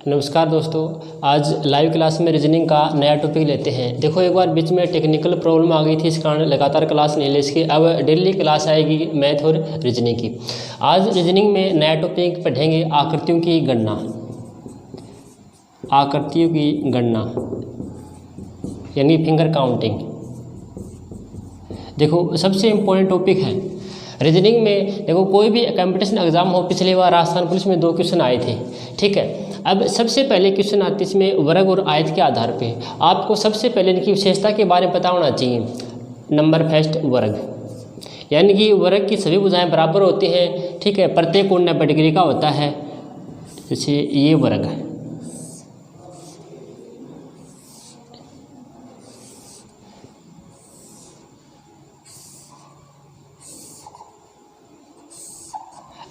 नमस्कार दोस्तों, आज लाइव क्लास में रीजनिंग का नया टॉपिक लेते हैं। देखो, एक बार बीच में टेक्निकल प्रॉब्लम आ गई थी, इस कारण लगातार क्लास नहीं ले सके। अब डेली क्लास आएगी मैथ और रीजनिंग की। आज रीजनिंग में नया टॉपिक पढ़ेंगे आकृतियों की गणना। आकृतियों की गणना यानी फिंगर काउंटिंग। देखो, सबसे इम्पोर्टेंट टॉपिक है रीजनिंग में। देखो, कोई भी कंपटीशन एग्जाम हो, पिछली बार राजस्थान पुलिस में 2 क्वेश्चन आए थे, ठीक है। अब सबसे पहले क्वेश्चन आते इसमें वर्ग और आयत के आधार पे। आपको सबसे पहले इनकी विशेषता के बारे में पता होना चाहिए। नंबर फर्स्ट, वर्ग यानी कि वर्ग की सभी भुजाएं बराबर होती हैं, ठीक है। प्रत्येक कोण 90 डिग्री का होता है, जैसे ये वर्ग है।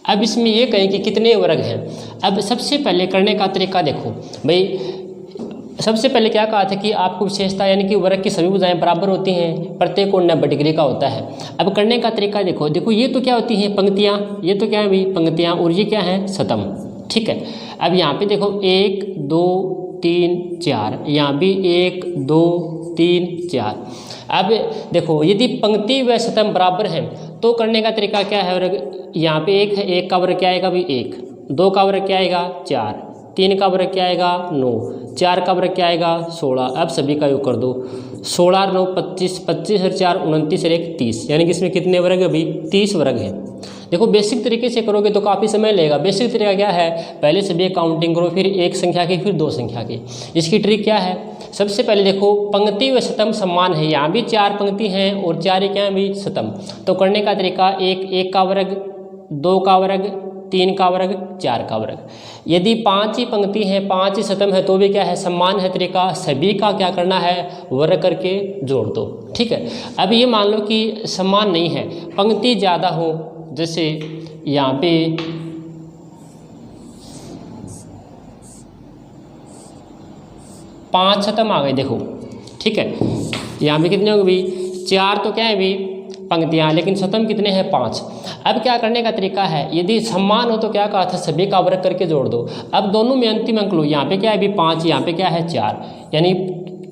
अब इसमें ये कहें कि कितने वर्ग हैं। अब सबसे पहले करने का तरीका देखो भाई। सबसे पहले क्या कहा था कि आपको विशेषता यानी कि वर्ग की सभी भुजाएं बराबर होती हैं, प्रत्येक कोण 90 डिग्री का होता है। अब करने का तरीका देखो। देखो, ये तो क्या होती हैं पंक्तियाँ, ये तो क्या है भाई पंक्तियाँ, और ये क्या है शतम, ठीक है। अब यहाँ पे देखो 1 2 3 4, यहाँ भी 1 2 3 4। अब देखो, यदि पंक्ति व शतम बराबर हैं तो करने का तरीका क्या है। वर्ग यहाँ पे 1 है, 1 का वर्ग क्या आएगा भाई 1, 2 का वर्ग क्या आएगा 4, 3 का वर्ग क्या आएगा 9, 4 का वर्ग क्या आएगा 16। अब सभी का योग कर दो। 16 9 25, 25 और 4 29 और 1 30, यानी कि इसमें कितने वर्ग है भाई 30 वर्ग है। देखो, बेसिक तरीके से करोगे तो काफ़ी समय लगेगा। बेसिक तरीका क्या है, पहले सभी काउंटिंग करो, फिर एक संख्या की, फिर 2 संख्या की। इसकी ट्रिक क्या है, सबसे पहले देखो पंक्ति व शतम समान है। यहाँ भी 4 पंक्ति हैं और 4 क्या है भी शतम। तो करने का तरीका 1 का वर्ग, 2 का वर्ग, 3 का वर्ग, 4 का वर्ग। यदि 5 ही पंक्ति हैं, 5 ही शतम है तो भी क्या है समान है। तरीका सभी का क्या करना है वर्ग करके जोड़ दो, ठीक है। अब ये मान लो कि समान नहीं है, पंक्ति ज़्यादा हो, जैसे यहाँ पे 5 शतम आ गए, देखो ठीक है। यहाँ पे कितने होंगे भाई 4, तो क्या है भाई पंक्तियाँ, लेकिन शतम कितने हैं 5। अब क्या करने का तरीका है, यदि समान हो तो क्या कहा था सभी का वर्ग करके जोड़ दो। अब दोनों में अंतिम अंक लो। यहाँ पे क्या है भाई 5, यहाँ पे क्या है 4, यानी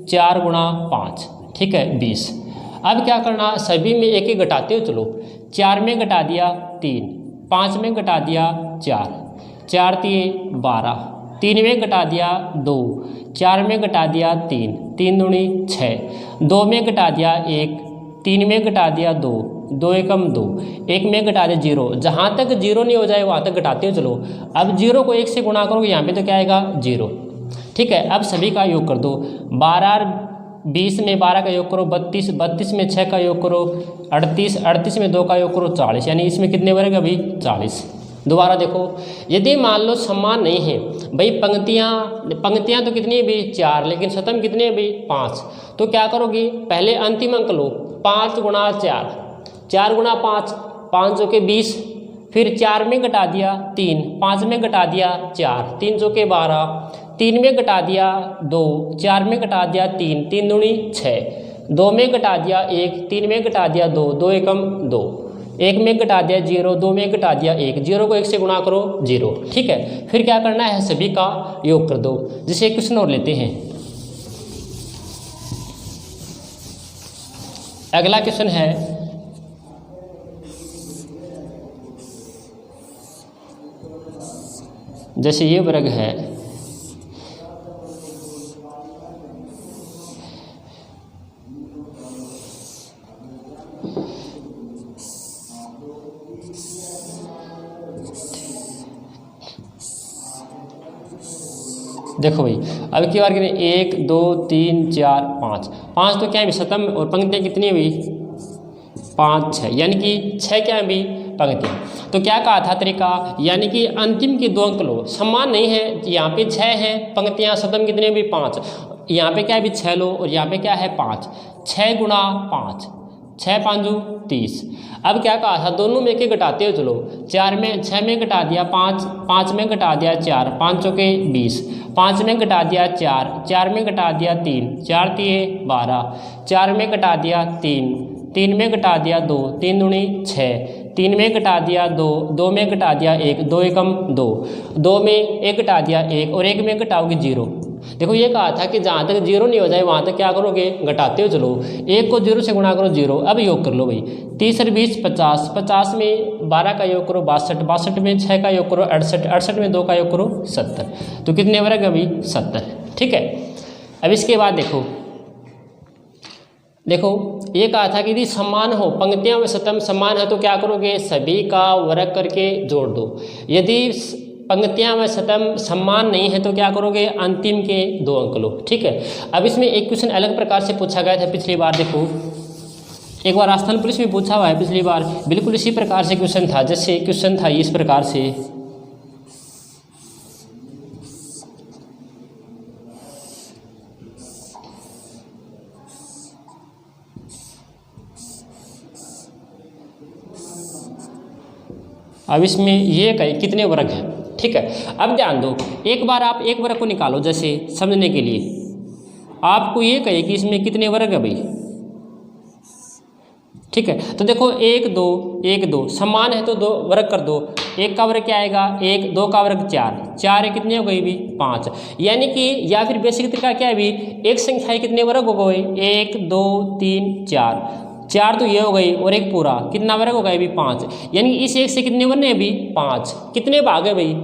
4 गुणा 5, ठीक है 20। अब क्या करना, सभी में एक एक घटाते हो चलो। 4 में घटा दिया 3, 5 में घटा दिया 4, 4 3 12, 3 में घटा दिया 2, 4 में घटा दिया 3, 3 दूनी 6, 2 में घटा दिया 1, 3 में घटा दिया 2, 2 एकम 2, 1 में घटा दिया 0। जहाँ तक 0 नहीं हो जाए वहाँ तक घटाते हो चलो। अब 0 को 1 से गुणा करोगे, यहाँ पे तो क्या आएगा 0, ठीक है। अब सभी का योग कर दो। 12 और 20 में 12 का योग करो 32, 32 में 6 का योग करो 38, 38 में 2 का योग करो 40, यानी इसमें कितने वर्ग अभी 40। दोबारा देखो, यदि मान लो समान नहीं है भाई, पंक्तियाँ तो कितनी है भाई 4, लेकिन शतम कितने है भाई 5, तो क्या करोगे पहले अंतिम अंक लो। 5 गुणा 4, 4 गुणा 5, 5 जो के 20, फिर 4 में घटा दिया 3, 5 में घटा दिया 4, 3 जो के 12, 3 में घटा दिया 2, 4 में घटा दिया 3, 3 दूनी 6, 2 में घटा दिया 1, 3 में घटा दिया 2, 2 एकम 2, 1 में घटा दिया 0, 2 में घटा दिया 1, 0 को 1 से गुणा करो 0, ठीक है। फिर क्या करना है सभी का योग कर दो। जैसे एक क्वेश्चन और लेते हैं। अगला क्वेश्चन है, जैसे ये वर्ग है, देखो भाई अब की बार करें 1 2 3 4 5, 5 तो क्या है शतम, और पंक्तियाँ कितनी है भाई 5 6, यानी कि 6 क्या है भाई पंक्तियाँ। तो क्या कहा था तरीका, यानी कि अंतिम के 2 अंक लो। समान नहीं है, यहाँ पे 6 है पंक्तियाँ, शतम कितने हैं भाई 5, यहाँ पे क्या है भाई 6 लो, और यहाँ पे क्या है 5, 6 गुणा 5, 6 5 30। अब क्या कहा था दोनों में एक घटाते हो चलो। 4 में 6 में घटा दिया 5, 5 में घटा दिया 4, 5 चौके 20, 5 में घटा दिया 4, 4 में घटा दिया 3, 4 3 12, 4 में घटा दिया 3, 3 में घटा दिया 2, 3 दूनी 6, 3 में घटा दिया 2, 2 में घटा दिया 1, 2 एकम 2, 2 में 1 घटा दिया 1 और 1 में घटाओगे 0। देखो ये कहा था कि जहाँ तक 0 नहीं हो जाए वहाँ तक क्या करोगे, घटाते हो चलो। 1 को 0 से गुणा करो 0। अब योग कर लो भाई, 30 और 20 50, 50 में 12 का योग करो 62, 62 में 6 का योग करो 68, 68 में 2 का योग करो 70। तो कितने वर्ग अभी 70, ठीक है। अब इसके बाद देखो ये कहा था कि यदि समान हो, पंक्तियां व शतम समान है तो क्या करोगे, सभी का वर्ग करके जोड़ दो। यदि पंक्तियां व शतम समान नहीं है तो क्या करोगे, अंतिम के 2 अंक लो, ठीक है। अब इसमें एक क्वेश्चन अलग प्रकार से पूछा गया था पिछली बार। देखो एक बार राजस्थान पुलिस में पूछा हुआ है पिछली बार, बिल्कुल इसी प्रकार से क्वेश्चन था। जैसे क्वेश्चन था इस प्रकार से, अब इसमें ये कहे कितने वर्ग हैं, ठीक है। अब ध्यान दो, एक बार आप एक वर्ग को निकालो, जैसे समझने के लिए आपको ये कहे कि इसमें कितने वर्ग है भाई, ठीक है। तो देखो 1 2 1 2 समान है तो 2 वर्ग कर दो। 1 का वर्ग क्या आएगा 1, 2 का वर्ग 4, 4 है कितने हो गई भी 5। यानी कि या फिर बेसिक तरीका क्या है भी, एक संख्या कितने वर्ग हो गए, 1 2 3 4, 4 तो ये हो गई और एक पूरा, कितना वर्ग हो गया भी 5। यानी इस एक से कितने बने भी 5, कितने भाग है भाई,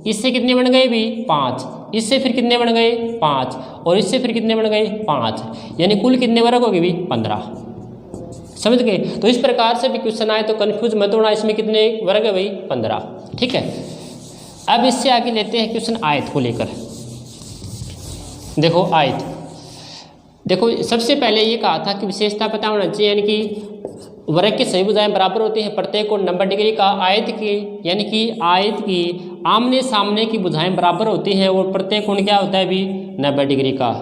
इससे कितने बन गए भी 5, इससे फिर कितने बन गए 5 और इससे फिर कितने बन गए 5, यानी कुल कितने वर्ग हो गए भी 15। समझ गए। तो इस प्रकार से भी क्वेश्चन आए तो कंफ्यूज मत होना, इसमें कितने वर्ग है भाई 15, ठीक है। अब इससे आगे लेते हैं क्वेश्चन आयत को लेकर। देखो आयत, देखो सबसे पहले ये कहा था कि विशेषता पता होना चाहिए, यानी कि वर्ग के सभी भुजाएं बराबर होती हैं, प्रत्येक कोण 90 डिग्री का। आयत की यानी कि आयत की आमने सामने की भुजाएं बराबर होती हैं और प्रत्येक कोण क्या होता है भी 90 डिग्री का।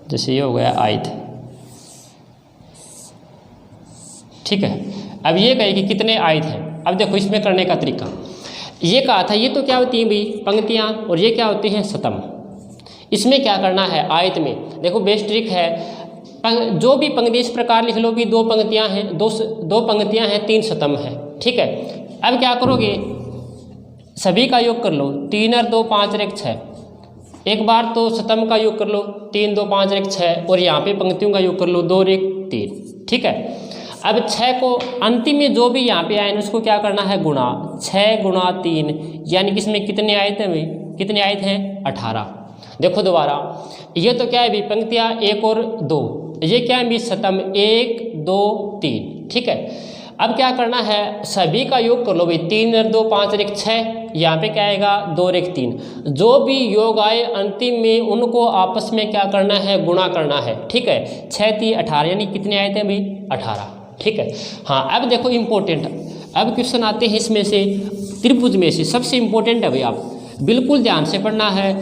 जैसे ये हो गया आयत, ठीक है। अब ये कहे कि कितने आयत हैं। अब देखो इसमें करने का तरीका, ये कहा था ये तो क्या होती हैं भाई पंक्तियाँ और ये क्या होती हैं शतम। इसमें क्या करना है आयत में, देखो बेस्ट ट्रिक है, जो भी पंक्ति इस प्रकार लिख लो कि 2 पंक्तियाँ हैं, दो पंक्तियाँ हैं 3 शतम है, ठीक है। अब क्या करोगे, सभी का योग कर लो, 3 और 2 5 और 1 6। एक बार तो शतम का योग कर लो, 3 2 5 और 1 6, और यहाँ पे पंक्तियों का योग कर लो 2 और 1 3, ठीक है। अब 6 को अंतिम में जो भी यहाँ पे आए उसको क्या करना है गुणा, 6 गुणा 3, यानी कि इसमें कितने आयत हैं भाई, कितने आयत हैं 18। देखो दोबारा, ये तो क्या है भाई पंक्तियाँ 1 और 2, ये क्या है भाई शतम 1 2 3, ठीक है। अब क्या करना है, सभी का योग कर लो भाई, 3 और 2 5 और 1 6, यहाँ पे क्या आएगा 2 और 1 3। जो भी योग आए अंतिम में उनको आपस में क्या करना है गुणा करना है, ठीक है। 6 3 18, यानी कितने आए थे भाई 18, ठीक है। हाँ अब देखो इम्पोर्टेंट, अब क्वेश्चन आते हैं इसमें से त्रिभुज में से, सबसे इम्पोर्टेंट है भाई, आप बिल्कुल ध्यान से पढ़ना है।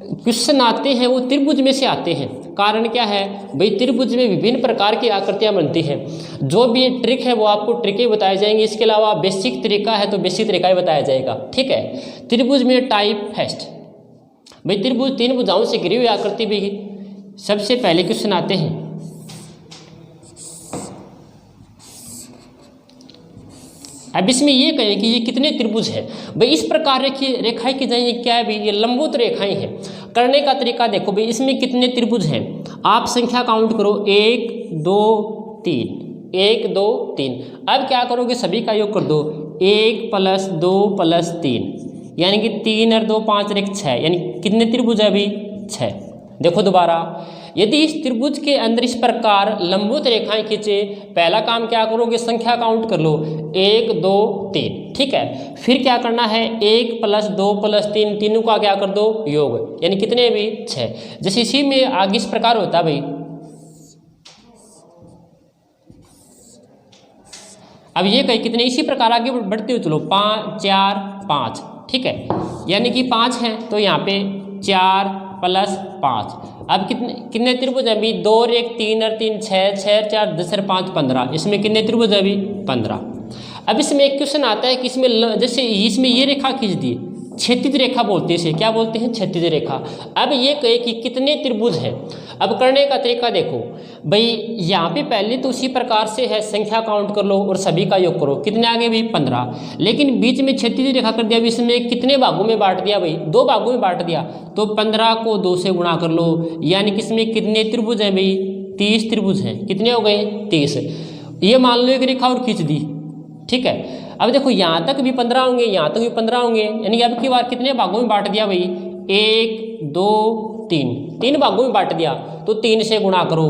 क्वेश्चन आते हैं वो त्रिभुज में से आते हैं, कारण क्या है भाई, त्रिभुज में विभिन्न प्रकार की आकृतियां बनती हैं। जो भी ट्रिक है वो आपको ट्रिक ही बताए जाएंगे, इसके अलावा बेसिक तरीका है तो बेसिक तरीका ही बताया जाएगा, ठीक है। त्रिभुज में टाइप फर्स्ट, भाई त्रिभुज 3 भुजाओं से घिरी हुई आकृति भी सबसे पहले क्वेश्चन आते हैं। अब इसमें ये कहें कि ये कितने त्रिभुज है, भाई इस प्रकार रेखाएं की जाएंगी, क्या है भाई ये लंबवत रेखाएं हैं। करने का तरीका देखो भाई, इसमें कितने त्रिभुज हैं, आप संख्या काउंट करो 1 2 3, 1 2 3। अब क्या करोगे, सभी का योग कर दो, 1 + 2 + 3, यानी कि 3 और 2 5 और 1 6, यानी कितने त्रिभुज है अभी 6। देखो दोबारा, यदि इस त्रिभुज के अंदर इस प्रकार लंबवत रेखाएं खींचे, पहला काम क्या करोगे, संख्या काउंट कर लो 1 2 3, ठीक है। फिर क्या करना है, 1 + 2 + 3, तीनों का क्या कर दो योग, यानी कितने भी 6। जैसे इसी में आगे इस प्रकार होता है भाई, अब ये कहीं कितने इसी प्रकार आगे बढ़ते हुए चलो 5 4 5, ठीक है, यानी कि 5 है तो यहाँ पे 4 + 5। अब कितने त्रिभुज है अभी, 2 और 1 3 और 3 6, 6 और 4 10 और 5 15, इसमें कितने त्रिभुज है अभी 15। अब इसमें एक क्वेश्चन आता है कि इसमें जैसे इसमें ये रेखा खींच दी, क्षैतिज रेखा बोलते हैं इसे, क्या बोलते हैं, क्षैतिज रेखा। अब ये कहे कि कितने त्रिभुज हैं। अब करने का तरीका देखो भाई, यहाँ पे पहले तो उसी प्रकार से है, संख्या काउंट कर लो और सभी का योग करो, कितने आ गए भाई 15, लेकिन बीच में क्षैतिज रेखा कर दिया, इसमें कितने भागों में बांट दिया भाई, 2 भागों में बांट दिया, तो 15 को 2 से गुणा कर लो, यानी कि इसमें कितने त्रिभुज हैं भाई, 30 त्रिभुज हैं। कितने हो गए, 30। ये मान लो एक रेखा और खींच दी, ठीक है। अब देखो यहाँ तक भी 15 होंगे, यहाँ तक भी 15 होंगे, यानी अब की बार कितने भागों में बांट दिया भाई, 1 2 3, 3 भागों में बांट दिया, तो 3 से गुणा करो,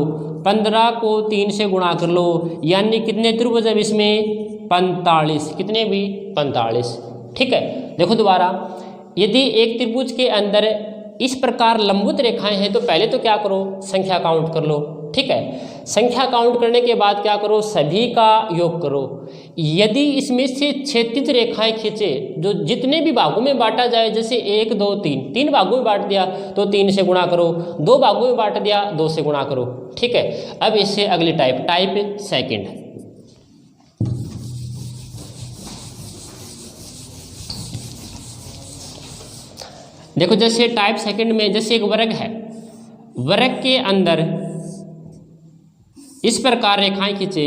15 को 3 से गुणा कर लो, यानी कितने त्रिभुज है इसमें, 45। कितने भी, 45, ठीक है। देखो दोबारा, यदि एक त्रिभुज के अंदर इस प्रकार लंबवत रेखाएं हैं तो पहले तो क्या करो, संख्या काउंट कर लो, ठीक है। संख्या काउंट करने के बाद क्या करो, सभी का योग करो। यदि इसमें से क्षैतिज रेखाएं खींचे, जो जितने भी भागों में बांटा जाए, जैसे 1 2 3, 3 भागों में बांट दिया तो 3 से गुणा करो, 2 भागों में बांट दिया 2 से गुणा करो, ठीक है। अब इससे अगली टाइप सेकंड। देखो जैसे टाइप सेकंड में, जैसे एक वर्ग है, वर्ग के अंदर इस प्रकार रेखाएं खींचे,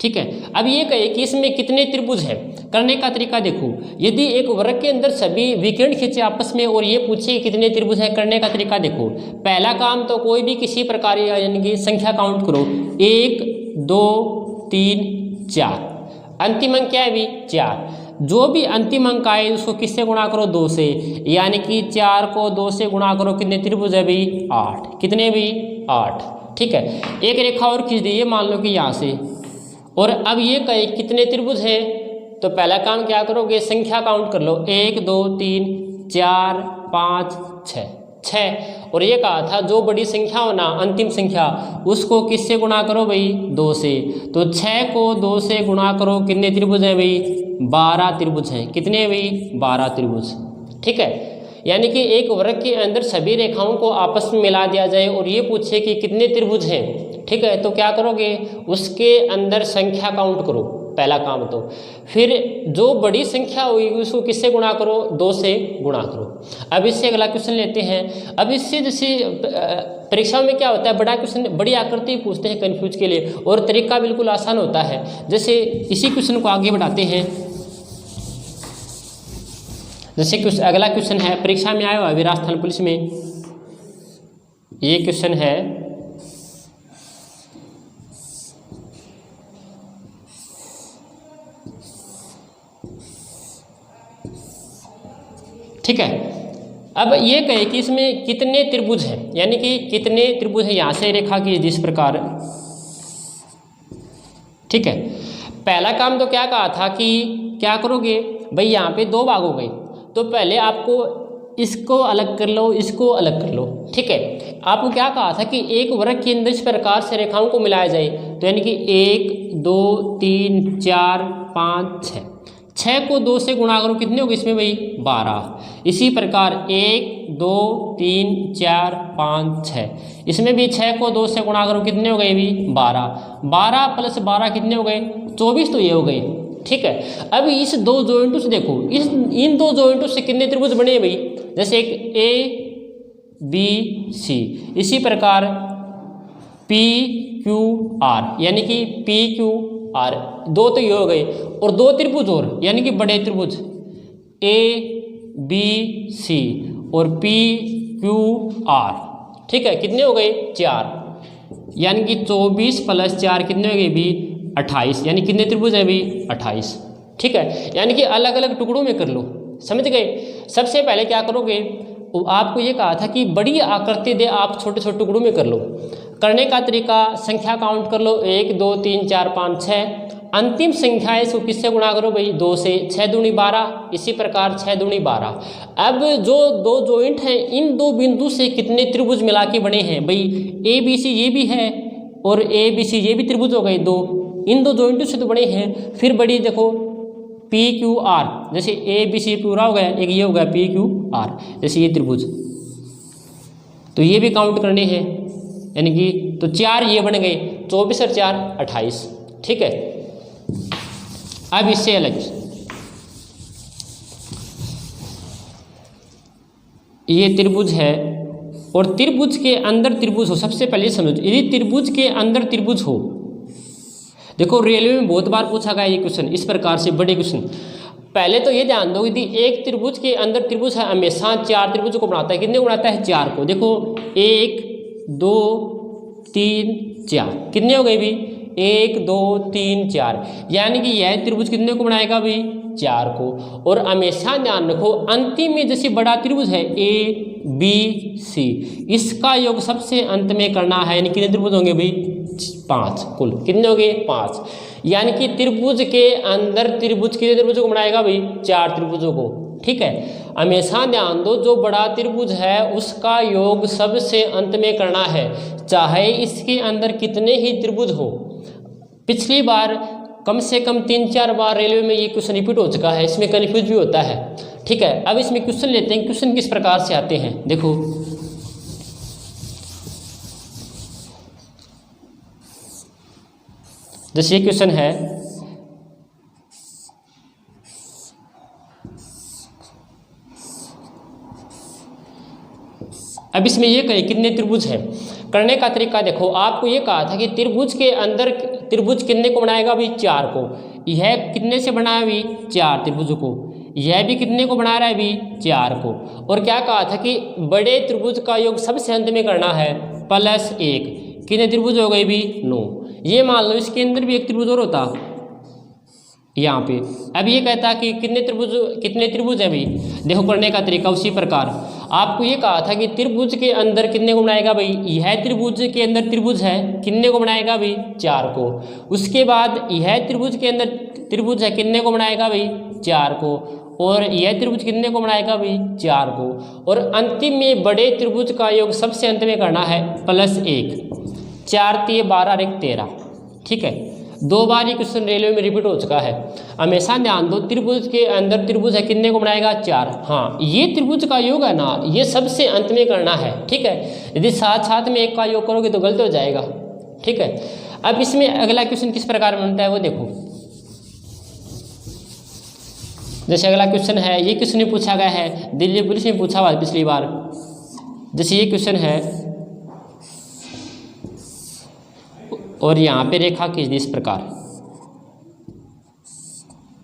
ठीक है। अब ये कहे कि इसमें कितने त्रिभुज हैं। करने का तरीका देखो, यदि एक वर्ग के अंदर सभी विकर्ण खींचे आपस में और ये पूछे कितने त्रिभुज हैं, करने का तरीका देखो, पहला काम तो कोई भी किसी प्रकार यानी कि संख्या काउंट करो, 1 2 3 4, अंतिम अंक क्या है भी 4, जो भी अंतिम अंक आए उसको किससे गुणा करो, 2 से, यानी कि 4 को 2 से गुणा करो, कितने त्रिभुज है भी 8, कितने भी 8, ठीक है। एक रेखा और खींच दी, ये मान लो कि यहाँ से, और अब ये कहे कितने त्रिभुज हैं, तो पहला काम क्या करोगे, संख्या काउंट कर लो, 1 2 3 4 5 6, 6, और ये कहा था जो बड़ी संख्या हो ना, अंतिम संख्या, उसको किससे गुणा करो भाई, 2 से, तो 6 को 2 से गुणा करो, कितने त्रिभुज हैं भाई, 12 त्रिभुज हैं। कितने भाई, 12 त्रिभुज, ठीक है। यानी कि एक वर्ग के अंदर सभी रेखाओं को आपस में मिला दिया जाए और ये पूछे कि कितने त्रिभुज हैं, ठीक है, तो क्या करोगे, उसके अंदर संख्या काउंट करो, पहला काम तो, फिर जो बड़ी संख्या होगी उसको किससे गुणा करो, 2 से गुणा करो। अब इससे अगला क्वेश्चन लेते हैं। अब इससे जैसे परीक्षा में क्या होता है, बड़ा क्वेश्चन, बड़ी आकृति पूछते हैं कन्फ्यूज के लिए, और तरीका बिल्कुल आसान होता है। जैसे इसी क्वेश्चन को आगे बढ़ाते हैं, जैसे अगला क्वेश्चन है, परीक्षा में आया हुआ है राजस्थान पुलिस में, ये क्वेश्चन है, ठीक है। अब ये कहे कि इसमें कितने त्रिभुज हैं, यानी कि कितने त्रिभुज हैं, यहाँ से रेखा की जिस प्रकार, ठीक है। पहला काम तो क्या कहा था कि क्या करोगे भाई, यहाँ पे 2 भाग हो गए, तो पहले आपको इसको अलग कर लो, इसको अलग कर लो, ठीक है। आपको क्या कहा था कि एक वर्ग के अंदर इस प्रकार से रेखाओं को मिलाया जाए, तो यानी कि 1 2 3 4 5 6, 6 को 2 से गुणा करो, कितने हो गए इसमें भाई, 12। इसी प्रकार 1 2 3 4 5 6, इसमें भी 6 को 2 से गुणा करो, कितने हो गए भी 12, 12 + 12 कितने हो गए, 24, तो ये हो गए, ठीक है। अब इस 2 जॉइंटों से देखो, इन 2 जॉइंटों से कितने त्रिभुज बने भाई, जैसे एक ABC, इसी प्रकार PQR, यानी कि PQR, 2 तो ये हो गए, और 2 त्रिभुज और, यानी कि बड़े त्रिभुज ABC और PQR, ठीक है, कितने हो गए 4, यानी कि 24 + 4 कितने हो गए भी 28, यानी कितने त्रिभुज है भी 28, ठीक है। यानी कि अलग अलग टुकड़ों में कर लो, समझ गए। सबसे पहले क्या करोगे, आपको ये कहा था कि बड़ी आकृति दे, आप छोटे छोटे टुकड़ों में कर लो। करने का तरीका, संख्या काउंट कर लो, 1 2 3 4 5 6, अंतिम संख्या है इसको किससे गुणा करो भाई, 2 से, 6 दूनी 12, इसी प्रकार 6 दूनी 12। अब जो 2 जॉइंट हैं, इन 2 बिंदु से कितने त्रिभुज मिला के बने हैं भाई, ABC ये भी है और ABC ये भी त्रिभुज हो गए 2, इन 2 जॉइंटों से तो बने हैं। फिर बड़ी देखो PQR, जैसे ABC पूरा हो गया, एक ये हो गया PQR, जैसे ये त्रिभुज, तो ये भी काउंट करने हैं, यानी कि तो 4 ये बन गए, 24 और 4 28, ठीक है। अब इससे अलग ये त्रिभुज है और त्रिभुज के अंदर त्रिभुज हो, सबसे पहले समझो, यदि त्रिभुज के अंदर त्रिभुज हो, देखो रेलवे में बहुत बार पूछा गया ये क्वेश्चन इस प्रकार से, बड़े क्वेश्चन। पहले तो ये ध्यान दो, यदि एक त्रिभुज के अंदर त्रिभुज है हमेशा 4 त्रिभुज को बनाता है। कितने को बनाता है? 4 को। देखो 1 2 3 4, कितने हो गए भी? 1 2 3 4, यानी कि यह त्रिभुज कितने को बनाएगा भी? 4 को। और हमेशा ध्यान रखो अंतिम में जैसे बड़ा त्रिभुज है ABC, इसका योग सबसे अंत में करना है, यानी कितने त्रिभुज होंगे भाई? 5 कुल। कितने हो गए? 5, यानी कि त्रिभुज के अंदर त्रिभुज कितने त्रिभुजों को बनाएगा भाई? 4 त्रिभुजों को। ठीक है, हमेशा ध्यान दो जो बड़ा त्रिभुज है उसका योग सबसे अंत में करना है, चाहे इसके अंदर कितने ही त्रिभुज हो। पिछली बार कम से कम 3-4 बार रेलवे में ये क्वेश्चन रिपीट हो चुका है, इसमें कन्फ्यूज भी होता है। ठीक है, अब इसमें क्वेश्चन लेते हैं, क्वेश्चन किस प्रकार से आते हैं देखो। जैसे ये क्वेश्चन है, अब इसमें ये कहे कितने त्रिभुज हैं। करने का तरीका देखो, आपको ये कहा था कि त्रिभुज के अंदर त्रिभुज कितने को बनाएगा भी? 4 को। यह कितने से बनाया भी? 4 त्रिभुजों को। यह भी कितने को बना रहा है भी? 4 को। और क्या कहा था कि बड़े त्रिभुज का योग सबसे अंत में करना है +1। कितने त्रिभुज हो गए भी? 9। ये मान लो इसके अंदर भी एक त्रिभुज और होता यहाँ पे। अब ये कहता कि कितने त्रिभुज हैं भाई? देखो करने का तरीका उसी प्रकार, आपको ये कहा था कि त्रिभुज के अंदर कितने को बनाएगा भाई? यह त्रिभुज के अंदर त्रिभुज है, कितने को बनाएगा भाई? 4 को। उसके बाद यह त्रिभुज के अंदर त्रिभुज है, कितने को बनाएगा भाई? 4 को। और यह त्रिभुज कितने को बनाएगा भाई? 4 को। और अंतिम में बड़े त्रिभुज का योग सबसे अंत में करना है +1। 4 3 12 और 1 13। ठीक है, 2 बार ये क्वेश्चन रेलवे में रिपीट हो चुका है। हमेशा ध्यान दो त्रिभुज के अंदर त्रिभुज है, कितने को बनाएगा? 4। हाँ, ये त्रिभुज का योग है ना, ये सबसे अंत में करना है। ठीक है, यदि साथ साथ में एक का योग करोगे तो गलत हो जाएगा। ठीक है, अब इसमें अगला क्वेश्चन किस प्रकार बनता है वो देखो। जैसे अगला क्वेश्चन है, ये क्वेश्चन पूछा गया है, दिल्ली पुलिस में पूछा हुआ पिछली बार। जैसे ये क्वेश्चन है और यहाँ पे रेखा खींच दी इस प्रकार।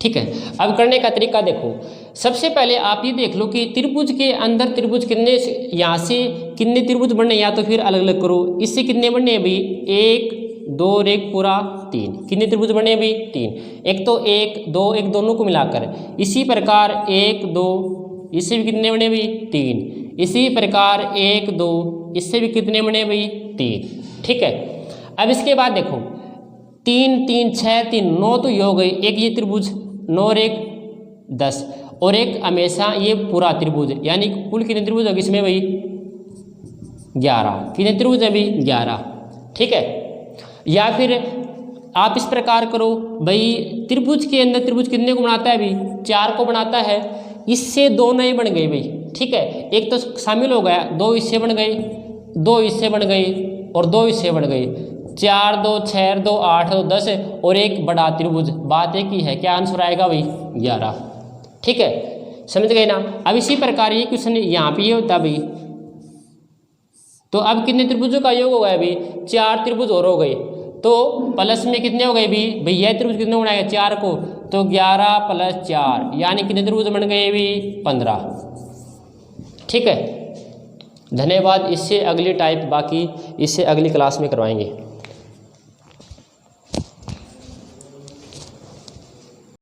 ठीक है, अब करने का तरीका देखो, सबसे पहले आप ये देख लो कि त्रिभुज के अंदर त्रिभुज कितने, यहाँ से कितने त्रिभुज बनने, या तो फिर अलग अलग करो। इससे कितने बनने हैं भाई? 1 2 और 1 पूरा 3। कितने त्रिभुज बने हैं भाई? 3। एक तो 1 2 1 दोनों को मिलाकर। इसी प्रकार 1 2, इससे भी कितने बने भाई? 3। इसी प्रकार 1 2, इससे भी कितने बने भाई? 3। ठीक है, अब इसके बाद देखो 3 3 6 3 9 तो ये हो गई। एक ये त्रिभुज 9 और 1 10, और एक हमेशा ये पूरा त्रिभुज, यानी कुल कितने त्रिभुज होगी इसमें भाई? 11। कितने त्रिभुज है भाई? 11। ठीक है, या फिर आप इस प्रकार करो भाई, त्रिभुज के अंदर त्रिभुज कितने को बनाता है भाई? 4 को बनाता है। इससे 2 नए बन गए भाई। ठीक है, एक तो शामिल हो गया, 2 इससे बन गए, 2 इससे बन गए और 2 इससे बन गए। 4 2 6 2 8 2 10 और एक बड़ा त्रिभुज। बात एक ही है, क्या आंसर आएगा भाई? 11। ठीक है, समझ गए ना। अब इसी प्रकार ये क्वेश्चन यहाँ पे ये होता भाई, तो अब कितने त्रिभुजों का योग हो गया भाई? 4 त्रिभुज और हो गए, तो प्लस में कितने हो गए भी? भाई यह त्रिभुज कितने बनाएगा? 4 को, तो 11 + 4 यानी कितने त्रिभुज बन गए भी? 15। ठीक है, धन्यवाद। इससे अगली टाइप बाकी इससे अगली क्लास में करवाएंगे।